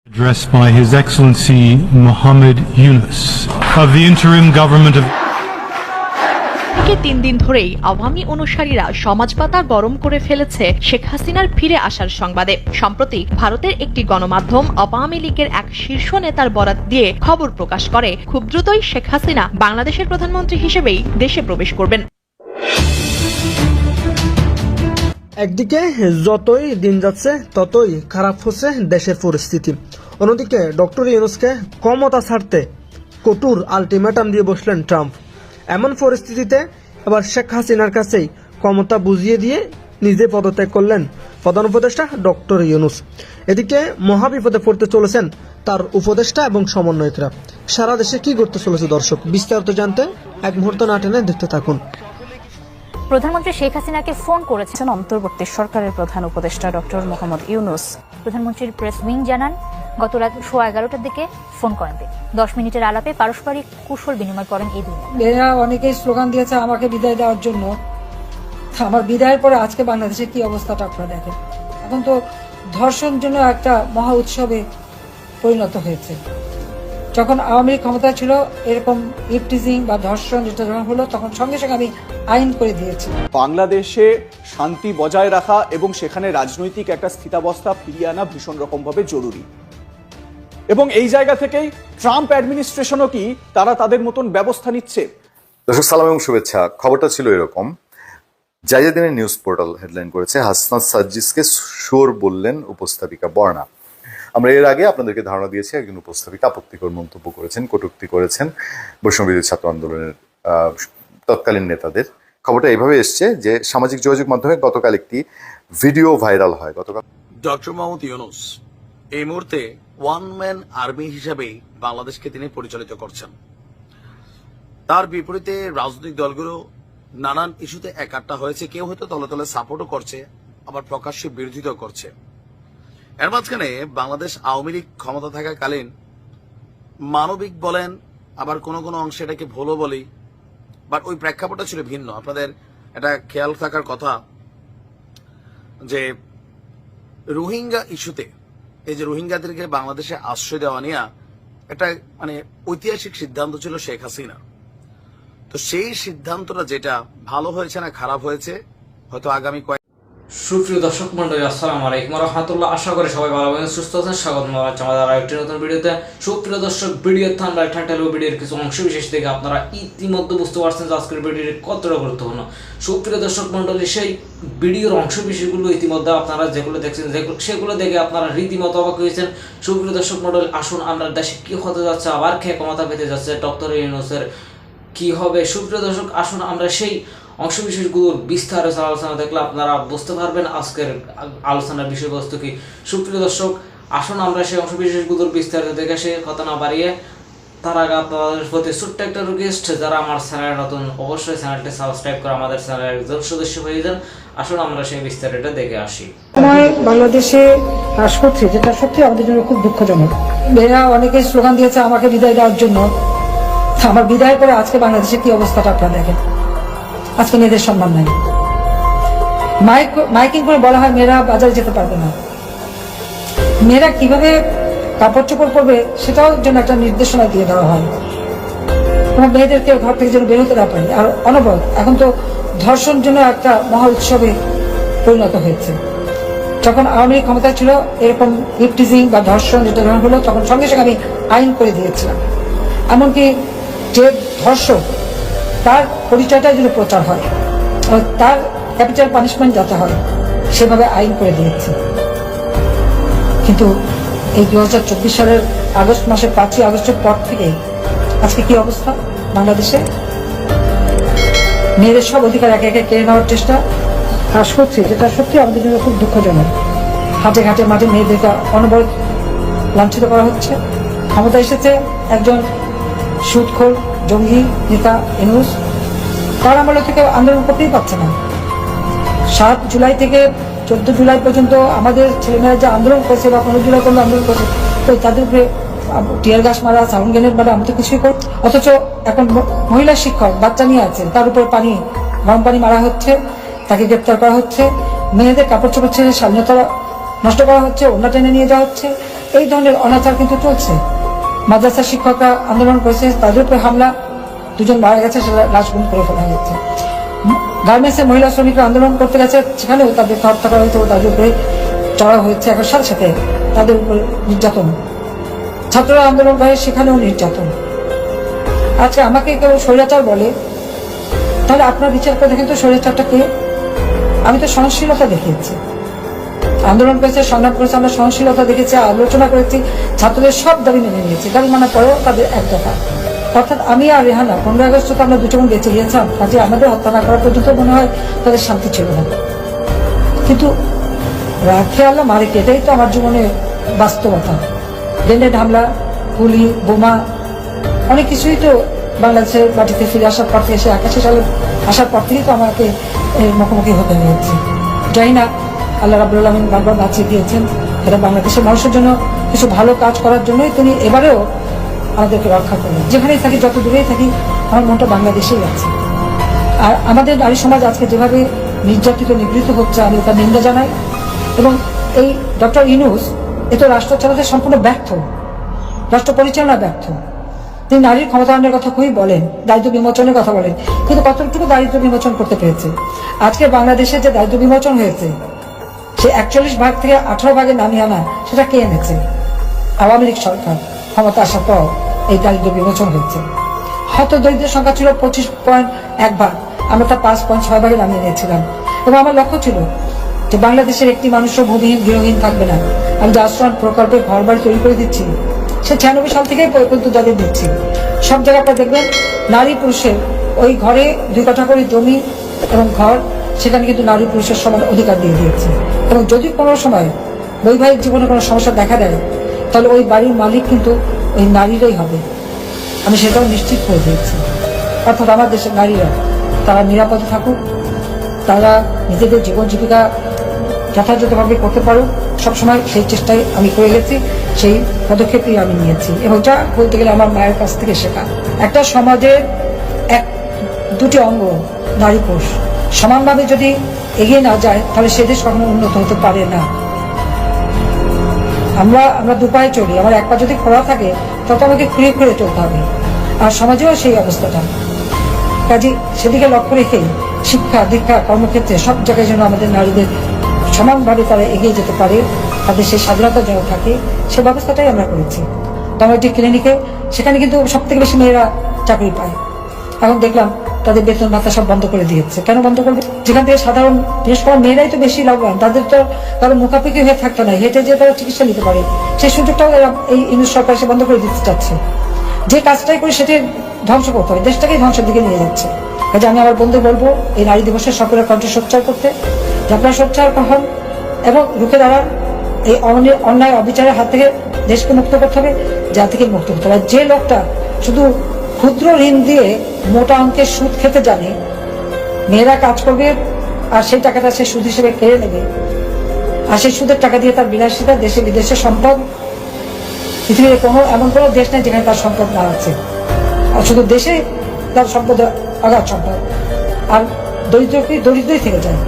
Addressed by His Excellency Mohammed Yunus of the interim government of 3 দিন ধরেই আওয়ামী অনুসারীরা সমাজ পাতা গরম করে ফেলেছে শেখ হাসিনার ফিরে আসার সংবাদে। সম্প্রতি ভারতের একটি গণমাধ্যম আওয়ামী লীগের এক শীর্ষ নেতার বরাত দিয়ে খবর প্রকাশ করে খুব দ্রুতই শেখ হাসিনা বাংলাদেশের প্রধানমন্ত্রী হিসেবেই দেশে প্রবেশ করবেন। একদিকে যতই দিন যাচ্ছে ততই খারাপ হচ্ছে দেশের পরিস্থিতি, অন্যদিকে ডক্টর ইউনূসকে ক্ষমতা ছাড়তে কঠোর আলটিমেটাম দিয়ে বসলেন ট্রাম্প। এমন পরিস্থিতিতে এবার শেখ হাসিনার কাছেই ক্ষমতা বুঝিয়ে দিয়ে নিজে পদত্যাগ করলেন প্রধান উপদেষ্টা ডক্টর ইউনূস। এদিকে মহাবিপদে পড়তে চলেছেন তার উপদেষ্টা এবং সমন্বয়করা। সারা দেশে কি করতে চলেছে দর্শক, বিস্তারিত জানতে এক মুহূর্ত না টেনে দেখতে থাকুন। প্রধানমন্ত্রী শেখ হাসিনাকে ফোন করেছেন অন্তর্বর্তী সরকারের প্রধান উপদেষ্টা ডক্টর মোহাম্মদ ইউনূস। প্রধানমন্ত্রীর প্রেস উইং জানান, গত রাত 11:15টার দিকে ফোন করেন তিনি। 10 মিনিটের আলাপে পারস্পরিক কুশল বিনিময় করেন এই দুই নেতা। এরা অনেকেই স্লোগান দিয়েছে আমাকে বিদায় দেওয়ার জন্য। আমার বিদায়ের পরে আজকে বাংলাদেশের কি অবস্থাটা আপনারা দেখেন। এখন তো ধর্ষণ জন্য একটা মহা উৎসবে পরিণত হয়েছে। যখন আওয়ামী লীগ ক্ষমতায় ছিল এরকম ইফটিজিং বা ধর্ষণ যেটা যখন হলো তখন সঙ্গে সঙ্গে আমি আইন করে দিয়েছি। বাংলাদেশে শান্তি বজায় রাখা এবং সেখানে রাজনৈতিক একটা স্থিতাবস্থা ফিরিয়ে আনা ভীষণ রকমভাবে জরুরি, এবং এই জায়গা থেকেই ট্রাম্প অ্যাডমিনিস্ট্রেশনও কি তারা তাদের মতন ব্যবস্থা নিচ্ছে। দর্শক সালাম এবং শুভেচ্ছা। খবরটা ছিল এরকম, জাইয়াদিনের নিউজ পোর্টাল হেডলাইন করেছে হাসনাত সাজ্জিদকে সুর বললেন উপস্থাপিকা বর্ণা। আমরা এর আগে আপনাদেরকে ধারণা দিয়েছি একজন উপস্থাপিকা আপত্তিকর মন্তব্য করেছেন, কটূক্তি করেছেন বৈষম্যবিরোধী ছাত্র আন্দোলনের তৎকালীন নেতাদের। খবরটা এইভাবে এসছে যে সামাজিক যোগাযোগ মাধ্যমে গতকাল একটি ভিডিও ভাইরাল হয়। গতকাল ডক্টর মোহাম্মদ ইউনূস এই মুহূর্তে ওয়ান ম্যান আর্মি হিসাবেই বাংলাদেশকে তিনি পরিচালিত করছেন। তার বিপরীতে রাজনৈতিক দলগুলো নানান ইস্যুতে একাট্টা হয়েছে, কেউ হয়তো তলে তলে সাপোর্টও করছে, আবার প্রকাশ্যে বিরোধিতাও করছে। এর মাঝখানে বাংলাদেশ আওয়ামী লীগ ক্ষমতা থাকাকালীন মানবিক বলেন, আবার কোনো কোনো অংশে এটাকে ভুলও বলি, বাট ওই প্রেক্ষাপটটা ছিল ভিন্ন। আপনাদের এটা খেয়াল থাকার কথা যে রোহিঙ্গা ইস্যুতে, এই যে রোহিঙ্গাদেরকে বাংলাদেশে আশ্রয় দেওয়া নিয়ে একটা মানে ঐতিহাসিক সিদ্ধান্ত ছিল শেখ হাসিনা। তো সেই সিদ্ধান্তটা যেটা ভালো হয়েছে না খারাপ হয়েছে হয়তো আগামী সুপ্রিয় দর্শক মন্ডলী, আসসালামু আলাইকুম রাহমাতুল্লাহ। আশা করি সবাই ভালো আছেন, সুস্থ আছেন। স্বাগত জানাচ্ছি আমাদের আরেকটি নতুন ভিডিওতে। সুপ্রিয় দর্শক, ভিডিও থাম্বনেল টাইটেল ও ভিডিওর কিছু অংশ বিশেষ থেকে আপনারা ইতিমধ্যে বুঝতে পারছেন যে আজকের ভিডিওটি কতটা গুরুত্বপূর্ণ। সুপ্রিয় দর্শক মন্ডলী, সেই ভিডিওর অংশ বিশেষগুলো ইতিমধ্যে আপনারা যেগুলো দেখছেন সেগুলো দেখে আপনারা রীতিমতো অবাক হয়েছেন। সুপ্রিয় দর্শক মন্ডলী, আসুন আমরা দেশে কি হতে যাচ্ছে, আবার খেয়ে ক্ষমতা পেতে যাচ্ছে ডক্টর ইউনূসের কি হবে। সুপ্রিয় দর্শক, আসুন আমরা সেই অংশ বিশেষগুলোর বিস্তারিত আলোচনা দেখলে আপনারা বুঝতে পারবেন আজকের আলোচনার বিষয়বস্তু কি। সুপ্রিয় দর্শক, আসুন আমরা সেই অংশ বিশেষগুলোর বিস্তারিত দেখে সে কথা না বাড়িয়ে তার আগে আপনাদের প্রতি ছোট্ট একটা রিকোয়েস্ট, যারা আমার চ্যানেল নতুন অবশ্যই চ্যানেলটি সাবস্ক্রাইব করে আমাদের চ্যানেলের একজন সদস্য হয়ে যান। আসুন আমরা সেই বিস্তারিত দেখে আসি। বাংলাদেশে হ্রাস করছে, যেটা সত্যি আমাদের জন্য খুব দুঃখজনক। এরা অনেকেই স্লোগান দিয়েছে আমাকে বিদায় দেওয়ার জন্য। আমার বিদায়ের পরে আজকে বাংলাদেশের কি অবস্থাটা আপনারা দেখেন। আজকে মেয়েদের সম্মান নাই। মাইকিং করে বলা হয় মেয়েরা বাজারে যেতে পারবে না, মেয়েরা কিভাবে কাপড় চোপড় করবে সেটাও যেন একটা নির্দেশনা দিয়ে দেওয়া হয়, এবং মেয়েদেরকে ঘর থেকে যেন বেরোতে না পারে। আর অনবরত এখন তো ধর্ষণ জন্য একটা মহা উৎসবে পরিণত হয়েছে। যখন আওয়ামী লীগ ক্ষমতায় ছিল এরকম ইফটিজিং বা ধর্ষণ যেটা যখন হলো তখন সঙ্গে সঙ্গে আমি আইন করে দিয়েছিলাম। এমনকি যে ধর্ষক তার পরিচয়টা যেন প্রচার হয়, তার ক্যাপিটাল পানিশমেন্ট যাতে হয় সেভাবে আইন করে দিয়েছে। কিন্তু এই 2024 সালের আগস্ট মাসের 5ই আগস্টের পর থেকে আজকে কি অবস্থা বাংলাদেশে। মেয়েদের সব অধিকার একে একে কেড়ে নেওয়ার চেষ্টা হ্রাস করছে, যেটা সত্যি আমাদের জন্য খুব দুঃখজনক। হাটে ঘাটে মাঠে মেয়েদেরকে অনবরত লাঞ্ছিত করা হচ্ছে। ক্ষমতা এসেছে একজন সুদখোর জঙ্গি নেতা ইউনূস, তার আমলে থেকে আন্দোলন করতেই পারছে না। 7 জুলাই থেকে 14 জুলাই পর্যন্ত আমাদের ছেলেমেয়েরা যে আন্দোলন করছে বা 15 জুলাই পর্যন্ত আন্দোলন করছে, তো তাদের উপরে টিয়ার গ্যাস মারা, সাউন্ড গ্রেনেড মারা, আমি তো কিছুই করি। অথচ এখন মহিলা শিক্ষক বাচ্চা নিয়ে আছেন, তার উপর গরম পানি মারা হচ্ছে, তাকে গ্রেপ্তার করা হচ্ছে। মেয়েদের কাপড় চোপড় ছেড়ে স্বাধীনতা নষ্ট করা হচ্ছে, ওড়না টেনে নিয়ে যাওয়া হচ্ছে। এই ধরনের অনাচার কিন্তু চলছে। মাদ্রাসা শিক্ষকরা আন্দোলন করেছে, তাদের উপরে হামলা, 2 জন মারা গেছে, সেটা লাশ গুম করে ফেলা হয়েছে। গার্মেন্টসের মহিলা শ্রমিকরা আন্দোলন করতে গেছে, সেখানেও তাদেরকে হত্যা করা হয়েছে, তাদের উপরে চড়া হয়েছে, এখন সাথে সাথে তাদের উপরে নির্যাতন। ছাত্ররা আন্দোলন করে, সেখানেও নির্যাতন। আজকে আমাকে কেউ স্বৈরাচার বলে, তাহলে আপনার বিচার করে দেখেন তো স্বৈরাচারটা কে? আমি তো সহনশীলতা দেখিয়েছি, আন্দোলন করেছে, সংগ্রাম করেছে, আমরা সহনশীলতা দেখেছি, আলোচনা করেছি, ছাত্রদের সব দাবি মেনে নিয়েছি। দাবি মানার পরেও তাদের এক দফা, অর্থাৎ আমি আর রেহানা 15 আগস্ট তো আমরা 2 জন বেঁচে গিয়েছিলাম, কাজে আমাদের হত্যা না করা পর্যন্ত মনে হয় তাদের শান্তি ছিল না। কিন্তু রাখে আল্লাহ মারে কে, এটাই তো আমার জীবনে বাস্তবতা। গ্রেনেড হামলা, গুলি, বোমা, অনেক কিছুই তো বাংলাদেশের মাটিতে ফিরে আসার পর থেকে, 81 সালে আসার পর থেকেই তো আমাকে এর মুখোমুখি হতে হয়েছে। জানি না, আল্লাহ রাব্বুল আলামিন বারবার বাঁচিয়ে দিয়েছেন, এটা বাংলাদেশের মানুষের জন্য কিছু ভালো কাজ করার জন্যই তিনি এবারেও আমাদেরকে রক্ষা করলেন। যেখানেই থাকি, যত দূরেই থাকি, আমার মনটা বাংলাদেশেই আছে। আর আমাদের নারী সমাজ আজকে যেভাবে নির্যাতিত, নিগৃহীত হচ্ছে, আমি তার নিন্দা জানাই। এবং এই ডক্টর ইউনূস এ তো রাষ্ট্র চালাতে সম্পূর্ণ ব্যর্থ, রাষ্ট্র পরিচালনা ব্যর্থ। তিনি নারীর ক্ষমতায়নের কথা খুবই বলেন, দারিদ্র বিমোচনের কথা বলেন, কিন্তু কতটুকু দারিদ্র বিমোচন করতে পেরেছে? আজকে বাংলাদেশে যে দারিদ্র বিমোচন হয়েছে, সে 41 ভাগ থেকে 18 ভাগে নামিয়ে আনা, সেটা কে এনেছে? আওয়ামী লীগ সরকার ক্ষমতা আসার পর এই দারিদ্র বিমোচন হয়েছে। হয়তো দরিদ্রের সংখ্যা ছিল 25.1 ভাগ, আমরা তা 5.6 ভাগে নামিয়ে নিয়েছিলাম। এবং আমার লক্ষ্য ছিল যে বাংলাদেশের একটি মানুষও ভূমিহীন, গৃহহীন থাকবে না। আমি যে আশ্রয়ণ প্রকল্পে ঘর বাড়ি তৈরি করে দিচ্ছি, সে 96 সাল থেকেই পর্যন্ত যাদের দিচ্ছি, সব জায়গাটা দেখবেন নারী পুরুষের ওই ঘরে 2 কাঠা করে জমি এবং ঘর, সেখানে কিন্তু নারী পুরুষের সমান অধিকার দিয়ে দিয়েছে। এবং যদি কোনো সময় বৈবাহিক জীবনে কোনো সমস্যা দেখা দেয়, তাহলে ওই বাড়ির মালিক কিন্তু ওই নারীরাই হবে, আমি সেটাও নিশ্চিত করে দিয়েছি। অর্থাৎ আমার দেশের নারীরা তারা নিরাপদে থাকুক, তারা নিজেদের জীবন জীবিকা যথাযথভাবে করতে পারুক, সবসময় সেই চেষ্টাই আমি করে গেছি, সেই পদক্ষেপই আমি নিয়েছি। এবং যা বলতে গেলে আমার মায়ের কাছ থেকে শেখা। একটা সমাজের 1-2টি অঙ্গ, নারী পুরুষ সমানভাবে যদি এগিয়ে না যায়, তাহলে সে দেশ কখনো উন্নত হতে পারে না। আমরা 2 পায়ে চলি, আমার 1 পা যদি খোলা থাকে, তত আমাকে খুঁড়ে খুঁড়ে চলতে হবে। আর সমাজেও সেই অবস্থাটা, কাজে সেদিকে লক্ষ্য রেখেই শিক্ষা, দীক্ষা, কর্মক্ষেত্রে সব জায়গায় যেন আমাদের নারীদের সমানভাবে তারা এগিয়ে যেতে পারে, তাদের সেই স্বাধীনতা যেন থাকে, সে ব্যবস্থাটাই আমরা করেছি। কমিউনিটি ক্লিনিকে সেখানে কিন্তু সব থেকে বেশি মেয়েরা চাকরি পায়। এখন দেখলাম তাদের বেতন ভাতা সব বন্ধ করে দিয়েছে। কেন বন্ধ করবে? যেখান থেকে সাধারণ, বিশেষ করে মেয়েরাই তো বেশি লাভবান, তাদের তো কারো মুখাপেক্ষি হয়ে থাকতো না, হেঁটে যে তারা চিকিৎসা নিতে পারে, সেই সুযোগটাও এই ইউনিট সরকার সে বন্ধ করে দিতে চাচ্ছে। যে কাজটাই করে সেটা ধ্বংস করতে হবে, দেশটাকেই ধ্বংসের দিকে নিয়ে যাচ্ছে। কাজে আমি আমার বন্ধু বলবো, এই নারী দিবসের সকলের কণ্ঠ সোচ্চার করতে, যে আপনারা সোচ্চার হন এবং রুখে দাঁড়ান। এই অন্যায় অবিচারের হাত থেকে দেশকে মুক্ত করতে হবে, জাতিকে মুক্ত করতে হবে। যে লোকটা শুধু ক্ষুদ্র ঋণ দিয়ে মোটা অঙ্কের সুদ খেতে জানে, মেয়েরা কাজ করবে আর সেই টাকাটা সে সুদ হিসেবে কেড়ে নেবে, আর সেই সুদের টাকা দিয়ে তার বিলাসিতা, দেশে বিদেশে সম্পদ, পৃথিবীর এমন কোনো দেশ নেই যেখানে তার সম্পদ না আছে। আর শুধু দেশে তার সম্পদ অগাধ সম্পদ, আর দরিদ্রই থেকে যায়।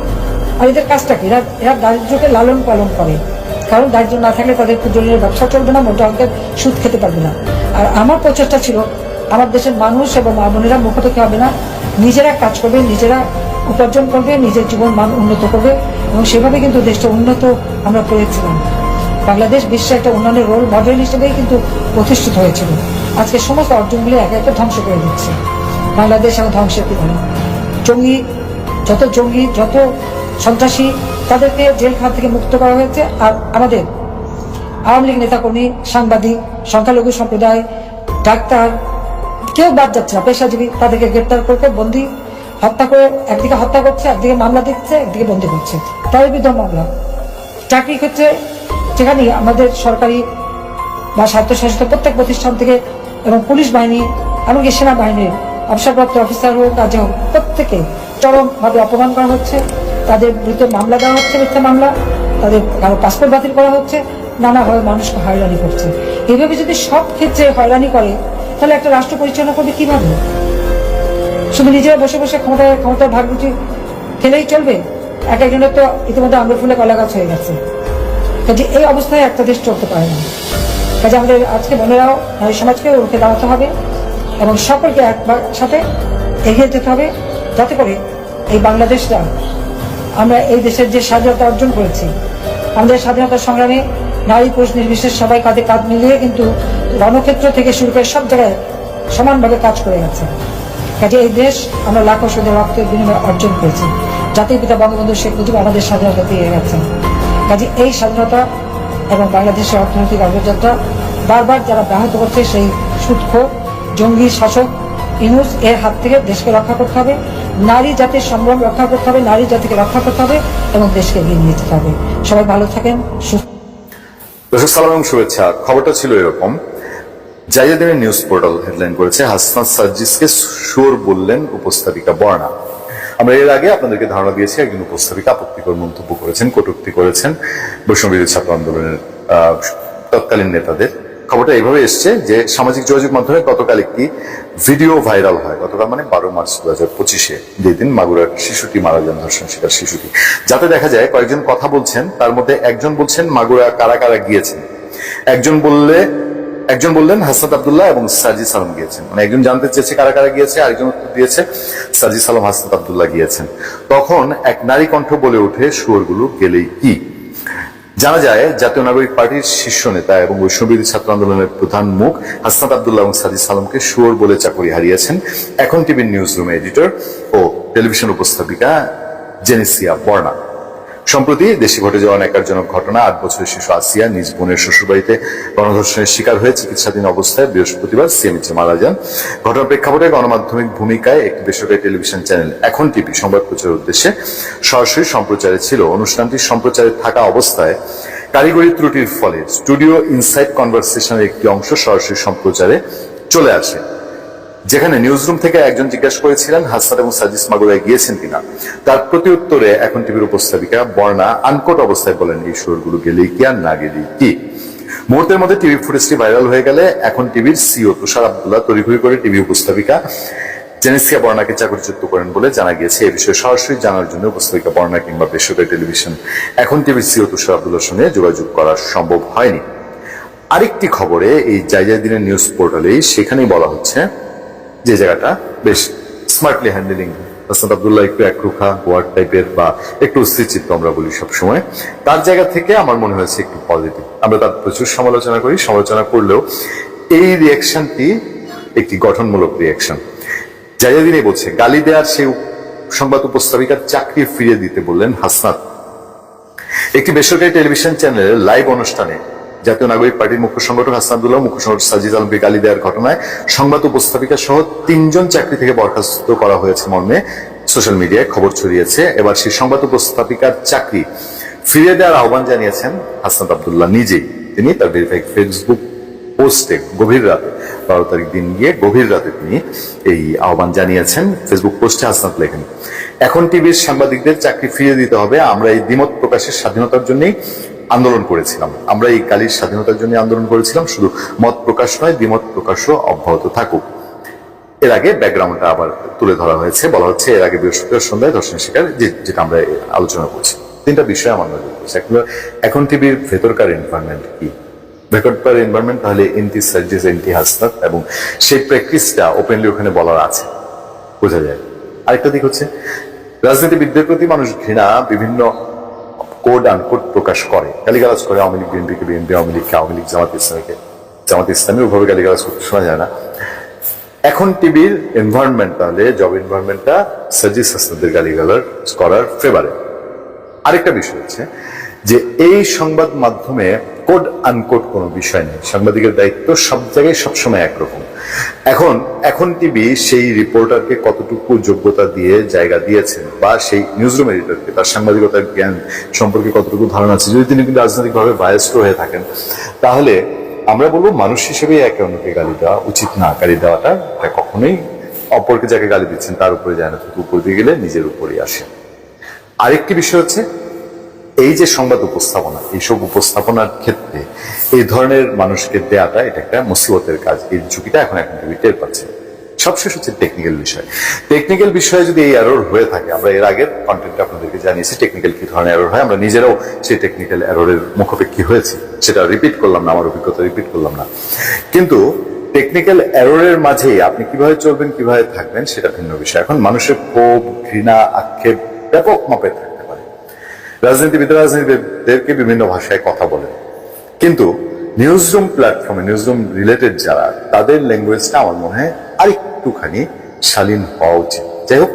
আর এদের কাজটা কি? এরা দারিদ্রকে লালন পালন করে, কারণ দারিদ্র না থাকলে তাদের ক্ষুদ্র ঋণের ব্যবসা চলবে না, মোটা অঙ্কের সুদ খেতে পারবে না। আর আমার প্রচেষ্টা ছিল, আমার দেশের মানুষ এবং মা বোনেরা মুখোমুখি হবে না, নিজেরা কাজ করবে, নিজেরা উপার্জন করবে, নিজের জীবন মান উন্নত করবে, এবং সেভাবে কিন্তু দেশটা উন্নত আমরা করেছিলাম। বাংলাদেশ বিশ্বে একটা উন্নয়নের রোল মডেল হিসেবেই কিন্তু প্রতিষ্ঠিত হয়েছিল। আজকে সমস্ত অর্জনগুলি একে একে ধ্বংস করে দিচ্ছে। বাংলাদেশ এখন ধ্বংসের পথে। জঙ্গি, যত সন্ত্রাসী, তাদেরকে জেলখানা থেকে মুক্ত করা হয়েছে। আর আমাদের আওয়ামী লীগ নেতাকর্মী, সাংবাদিক, সংখ্যালঘু সম্প্রদায়, ডাক্তার, কেউ বাদ যাচ্ছে না, পেশাজীবী, তাদেরকে গ্রেপ্তার করতে, বন্দী, হত্যা করে, একদিকে হত্যা করছে, একদিকে মামলা দিচ্ছে, একদিকে বন্দী করছে, তাদের বিরুদ্ধে মামলা। চাকরি ক্ষেত্রে যেখানে আমাদের সরকারি বা স্বায়ত্তশাসিত প্রত্যেক প্রতিষ্ঠান থেকে এবং পুলিশ বাহিনী, এমনকি সেনাবাহিনীর অবসরপ্রাপ্ত অফিসার হোক, কাজে হোক, প্রত্যেকে চরমভাবে অপমান করা হচ্ছে, তাদের বিরুদ্ধে মামলা দেওয়া হচ্ছে, মিথ্যা মামলা, তাদের কারো পাসপোর্ট বাতিল করা হচ্ছে, নানাভাবে মানুষকে হয়রানি করছে। এইভাবে যদি সব ক্ষেত্রে হয়রানি করে, তাহলে একটা রাষ্ট্র পরিচালনা করবে কিভাবে? শুধু নিজেরা বসে বসে ক্ষমতার ভাগবুটি খেলেই চলবে? একজনের তো ইতিমধ্যে আঙুর ফুলে কলা গাছ হয়ে গেছে। কাজে এই অবস্থায় একটা দেশ চলতে পারে না। কাজে আমাদের আজকে বোনেরাও নারী সমাজকেও রুখে দাঁড়াতে হবে এবং সকলকে একবার সাথে এগিয়ে যেতে হবে, যাতে করে এই বাংলাদেশটা, আমরা এই দেশের যে স্বাধীনতা অর্জন করেছি, আমাদের স্বাধীনতা সংগ্রামে নারী পুরুষ নির্বিশেষ সবাই কাঁধে কাঁধ মিলিয়ে কিন্তু রণক্ষেত্র থেকে শুরু করে সব জায়গায় সমানভাবে কাজ করে গেছে। কাজে এই দেশ আমরা লাখো শহীদের রক্তের বিনিময়ে অর্জন করেছি। জাতির পিতা বঙ্গবন্ধু শেখ মুজিব আমাদের স্বাধীনতা দিয়ে গেছেন। কাজে এই স্বাধীনতা এবং বাংলাদেশের অর্থনৈতিক অগ্রযাত্রা বারবার যারা ব্যাহত করছে, সেই সুদখোর জঙ্গি শাসক ইউনূস এর হাত থেকে দেশকে রক্ষা করতে হবে, নারী জাতির সম্ভ্রম রক্ষা করতে হবে, নারী জাতিকে রক্ষা করতে হবে এবং দেশকে এগিয়ে নিয়ে যেতে হবে। সবাই ভালো থাকেন, সুস্থ। দর্শক সালাম এবং শুভেচ্ছা। খবরটা ছিল এরকম, জাইয়াদিনের নিউজ পোর্টাল হেডলাইন করেছে হাসনাত সার্জিসকে শুয়োর বললেন উপস্থাপিকা বর্ণা। আমরা এর আগে আপনাদেরকে ধারণা দিয়েছি একজন উপস্থাপিকা আপত্তিকর মন্তব্য করেছেন, কটূক্তি করেছেন বৈষম্যবিরোধী ছাত্র আন্দোলনের তৎকালীন নেতাদের। খবরটা এইভাবে এসছে যে সামাজিক যোগাযোগ মাধ্যমে গতকাল একটি ভিডিও ভাইরাল হয়, গতকাল মানে 12 মার্চ 2025, যেদিন মাগুরার শিশুটি মারা যান, ধর্ষণ শিকার শিশুটি। যাতে দেখা যায় কয়েকজন কথা বলছেন, তার মধ্যে একজন বলছেন মাগুরা কারা কারা গিয়েছেন, একজন বললেন হাসনাত আব্দুল্লাহ এবং সাজিদ সালাম গিয়েছেন। মানে একজন জানতে চেয়েছে কারা কারা গিয়েছে, আরেকজন উত্তর দিয়েছে সাজিদ সালাম হাসনাত আব্দুল্লাহ গিয়েছেন। তখন এক নারী কণ্ঠ বলে ওঠে, শুয়োরগুলো গেলেই কি? জানা যায় জাতীয় নাগরিক পার্টির শীর্ষ নেতা এবং বৈষম্যবিরোধী ছাত্র আন্দোলনের প্রধান মুখ হাসনাত আব্দুল্লাহ এবং সাজিদ সালামকে শুয়োর বলে চাকরি হারিয়েছেন এখন টিভির নিউজ রুম এডিটর ও টেলিভিশন উপস্থাপিকা জেনেসিয়া বর্ণা। সম্প্রতি দেশে ঘটে যাওয়া ন্যাক্কারজনক ঘটনা, 8 বছরের শিশু আসিয়া নিজ বোনের শ্বশুরবাড়িতে গণধর্ষণের শিকার হয়ে চিকিৎসাধীন অবস্থায় বৃহস্পতিবার সিএমএইচে মারা যান। ঘটনার প্রেক্ষাপটে গণমাধ্যমিক ভূমিকায় একটি বেসরকারি টেলিভিশন চ্যানেল এখন টিভি সংবাদ প্রচারের উদ্দেশ্যে সরাসরি সম্প্রচারে ছিল। অনুষ্ঠানটি সম্প্রচারে থাকা অবস্থায় কারিগরি ত্রুটির ফলে স্টুডিও ইনসাইড কনভারসেশনের একটি অংশ সরাসরি সম্প্রচারে চলে আসে, যেখানে নিউজরুম থেকে একজন জিজ্ঞাসা করেছিলেন হাসনাত এবং সাজিদ মাগুরায় গিয়েছেন কিনা। তার প্রতি উত্তরে এখন টিভির উপস্থাপিকা বর্ণা আনকোট অবস্থায় বলেন, এই শুয়োরগুলো গেলেই কি আর না গেলেই কি। মুহূর্তের মধ্যে টিভি ফুটেজটি ভাইরাল হয়ে গেলে এখন টিভির সিও তুষার আব্দুল্লাহ তড়িঘড়ি করে টিভি উপস্থাপিকা জেনেসিয়া বর্ণাকে চাকরিচ্যুত করেন বলে জানা গিয়েছে। এ বিষয়ে সরাসরি জানার জন্য উপস্থাপিকা বর্ণা কিংবা বেসরকারি টেলিভিশন এখন টিভির সিও তুষার আব্দুল্লাহর সঙ্গে যোগাযোগ করা সম্ভব হয়নি। আরেকটি খবরে এই জাইয়াদিনের নিউজ পোর্টালেই সেখানেই বলা হচ্ছে যে জায়গাটা বেশ স্মার্টলি হ্যান্ডেলিং, হাসনাত আব্দুল্লাহ একটু একরুখা ওয়ার্ড টাইপের বা একটু স্থিরচিত্ত আমরা বলি সবসময়, তার জায়গা থেকে আমার মনে হয়েছে একটু পজিটিভ। আমরা তার প্রচুর সমালোচনা করি, সমালোচনা করলেও এই রিয়াকশনটি একটি গঠনমূলক রিয়াকশন। জাইয়াদিনই বলছে, গালি দেওয়ার সেই সংবাদ উপস্থাপিকার চাকরি ফিরিয়ে দিতে বললেন হাসনাত। একটি বেসরকারি টেলিভিশন চ্যানেলের লাইভ অনুষ্ঠানে জাতীয় নাগরিক পার্টির মুখ্য সংগঠক হাসনাত আব্দুল্লাহ, মুখ্য সংগঠক সাজিদ আলমকে গালি দেওয়ার ঘটনায় সংবাদ উপস্থাপিকা সহ 3 জন চাকরি থেকে বরখাস্ত করা হয়েছে মর্মে সোশ্যাল মিডিয়ায় খবর ছড়িয়েছে। এবার সেই সংবাদ উপস্থাপিকার চাকরি ফিরিয়ে দেওয়ার আহ্বান জানিয়েছেন হাসনাত আব্দুল্লাহ নিজেই। তিনি তার ভেরিফাইড ফেসবুক পোস্টে গভীর রাতে 12 তারিখ দিন গিয়ে গভীর রাতে তিনি এই আহ্বান জানিয়েছেন। ফেসবুক পোস্টে হাসনাত লেখেন, এখন টিভির সাংবাদিকদের চাকরি ফিরিয়ে দিতে হবে। আমরা এই দ্বিমত প্রকাশের স্বাধীনতার জন্যই আন্দোলন করেছিলাম, আমরা এই গালির স্বাধীনতার জন্য আন্দোলন করেছিলাম, শুধু মত প্রকাশ নয় দ্বিমত প্রকাশও অব্যাহত থাকুক। এর আগে ব্যাকগ্রাউন্ডটা আবার তুলে ধরা হয়েছে, বলা হচ্ছে এর আগে বৃহস্পতিবার সন্ধ্যায় ধর্ষণ শিকার, যেটা আমরা আলোচনা করছি। 3টা বিষয় আমার নজর পড়ছে। এখন টিভির ভেতরকার এনভায়রনমেন্ট কি, ভেতরকার এনভায়রনমেন্ট তাহলে এন্টি সার্জিস এন্টি হাসনাত, এবং সেই প্র্যাকটিসটা ওপেনলি ওখানে বলার আছে, বোঝা যায়। আরেকটা দিক হচ্ছে রাজনীতিবিদদের প্রতি মানুষ ঘৃণা বিভিন্ন কোড আনকোড প্রকাশ করে, গালিগালাজ করে। আওয়ামী লীগ বিএনপিকে বিএনপি, আওয়ামী লীগকে আওয়ামী লীগ, জামাত ইসলামীকে জামাত ইসলামী, ওভাবে গালিগালাজ করতে শোনা যায় না। এখন টিভির এনভায়রনমেন্ট তাহলে জব এনভায়রনমেন্টটা সার্জিস হাসনাতদের গালিগালাজ করার ফেভারে। আরেকটা বিষয় হচ্ছে যে এই সংবাদ মাধ্যমে কোড আনকোড কোনো বিষয় নেই, সাংবাদিকের দায়িত্ব সব জায়গায় সবসময় একরকম। এখন টিভি সেই রিপোর্টারকে কতটুকু যোগ্যতা দিয়ে জায়গা দিয়েছেন, বা সেই নিউজরুম এডিটরকে তার সাংবাদিকতার জ্ঞান সম্পর্কে কতটুকু ধারণা আছে। যদি তিনি কিন্তু রাজনৈতিকভাবে বায়াস্ট হয়ে থাকেন, তাহলে আমরা বলবো মানুষ হিসেবে একে অন্যকে গালি দেওয়া উচিত না। গালি দেওয়াটা কখনোই অপরকে যাকে গালি দিচ্ছেন তার উপরে যায় না, উপর দিয়ে গেলে নিজের উপরেই আসে। আরেকটি বিষয় হচ্ছে এই যে সংবাদ উপস্থাপনা, এইসব উপস্থাপনার ক্ষেত্রে এই ধরনের মানুষকে দেয়াটা এটা একটা মুসিবতের কাজ। এই ঝুঁকিটা এখন টিভি টের পাচ্ছে। সবশেষ হচ্ছে টেকনিক্যাল বিষয়। টেকনিক্যাল বিষয়ে যদি এই এরর হয়ে থাকে, আমরা এর আগের কন্টেন্টে আপনাদেরকে জানিয়েছি টেকনিক্যাল কি ধরনের এরর হয়, আমরা নিজেরাও সেই টেকনিক্যাল এররের মুখোমুখি হয়েছি, সেটা রিপিট করলাম না, আমার অভিজ্ঞতা রিপিট করলাম না। কিন্তু টেকনিক্যাল এররের মাঝে আপনি কিভাবে চলবেন, কিভাবে থাকবেন, সেটা ভিন্ন বিষয়। এখন মানুষের ক্ষোভ, ঘৃণা, আক্ষেপ ব্যাপক মাপে থাকতে পারে। রাজনীতিবিদদেরকে বিভিন্ন ভাষায় কথা বলেন, কিন্তু নিউজরুম প্ল্যাটফর্মে, নিউজরুম রিলেটেড যারা, তাদের ল্যাঙ্গুয়েজটা আমার মনে হয় আরেকটুখানি শালীন হওয়া উচিত। যাই হোক,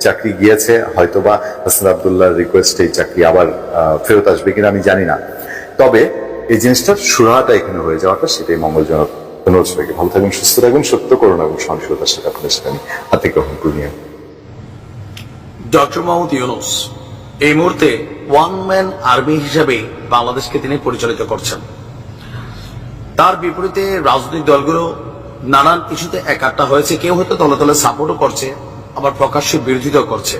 চাকরি গিয়েছে, হয়তোবা হাসান আব্দুল্লাহর রিকোয়েস্টে এই চাকরি আবার ফেরত আসবে কিনা আমি জানি না, তবে এই জিনিসটার সুরাহাটা এখানে হয়ে যাওয়াটা সেটাই মঙ্গলজনক। ধন্যবাদ সবাইকে, ভালো থাকবেন, সুস্থ থাকবেন, সত্য করুন এবং সহিংসতার সাথে আপনাদের সাথে আমি হাতে গ্রহণ করি। ডক্টর মোহাম্মদ ইউনূস এই মুহূর্তে ওয়ান ম্যান আর্মি হিসাবে বাংলাদেশকে তিনি পরিচালিত করছেন। তার বিপরীতে রাজনৈতিক দলগুলো নানান ইস্যুতে একাট্টা হয়েছে, কেউ হয়তো দলে দলে সাপোর্টও করছে, আবার প্রকাশ্যে বিরোধিতাও করছে।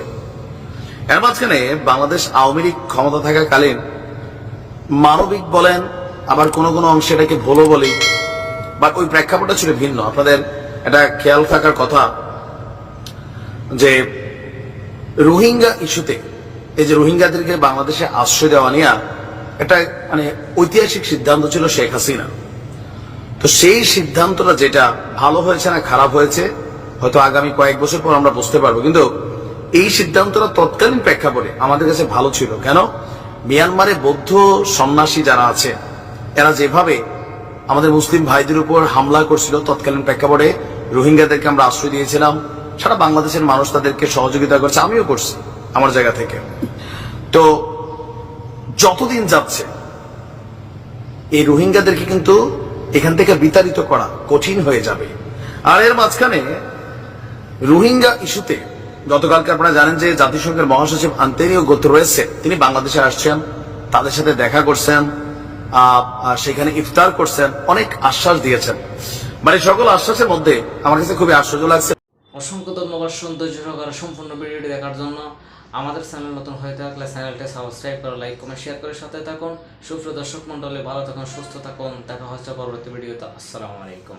এর মাঝখানে বাংলাদেশ আওয়ামী লীগ ক্ষমতা থাকাকালীন মানবিক বলেন, আবার কোনো কোনো অংশে এটাকে ভুলও বলি, বাট ওই প্রেক্ষাপটটা ছিল ভিন্ন। আপনাদের এটা খেয়াল থাকার কথা যে রোহিঙ্গা ইস্যুতে, এই যে রোহিঙ্গাদেরকে বাংলাদেশে আশ্রয় দেওয়া নিয়ে এটা মানে ঐতিহাসিক সিদ্ধান্ত ছিল শেখ হাসিনা। তো সেই সিদ্ধান্তটা যেটা ভালো হয়েছে না খারাপ হয়েছে হয়তো আগামী কয়েক বছর পর আমরা বুঝতে পারবো, কিন্তু এই সিদ্ধান্তটা তৎকালীন প্রেক্ষাপটে আমাদের কাছে ভালো ছিল। কেন? মিয়ানমারে বৌদ্ধ সন্ন্যাসী যারা আছে, এরা যেভাবে আমাদের মুসলিম ভাইদের উপর হামলা করছিল, তৎকালীন প্রেক্ষাপটে রোহিঙ্গাদেরকে আমরা আশ্রয় দিয়েছিলাম, সারা বাংলাদেশের মানুষ তাদেরকে সহযোগিতা করছে, আমিও করছি আমার জায়গা থেকে। তো যতদিন যাচ্ছে এই রোহিঙ্গাদেরকে কিন্তু এখান থেকে বিতাড়িত করা কঠিন হয়ে যাবে। আর এর মাঝখানে রোহিঙ্গা ইস্যুতে গতকালকে আপনারা জানেন যে জাতিসংঘের মহাসচিব আন্তোনিও গুতেরেস তিনি বাংলাদেশে আসছেন, তাদের সাথে দেখা করছেন, সেখানে ইফতার করছেন, অনেক আশ্বাস দিয়েছেন। মানে সকল আশ্বাসের মধ্যে আমার কাছে খুবই আশ্চর্য লাগছে। অসংখ্য ধন্যবাদ সৌন্দর্য সহকারে সম্পূর্ণ ভিডিওটি দেখার জন্য। আমাদের চ্যানেল নতুন হয়ে থাকলে চ্যানেলটি সাবস্ক্রাইব করে, লাইক, কমেন্ট, শেয়ার করে সাথে থাকুন। সুপ্রিয় দর্শক মন্ডলী, ভালো থাকুন, সুস্থ থাকুন। দেখা হচ্ছে পরবর্তী ভিডিওতে। আসসালামু আলাইকুম।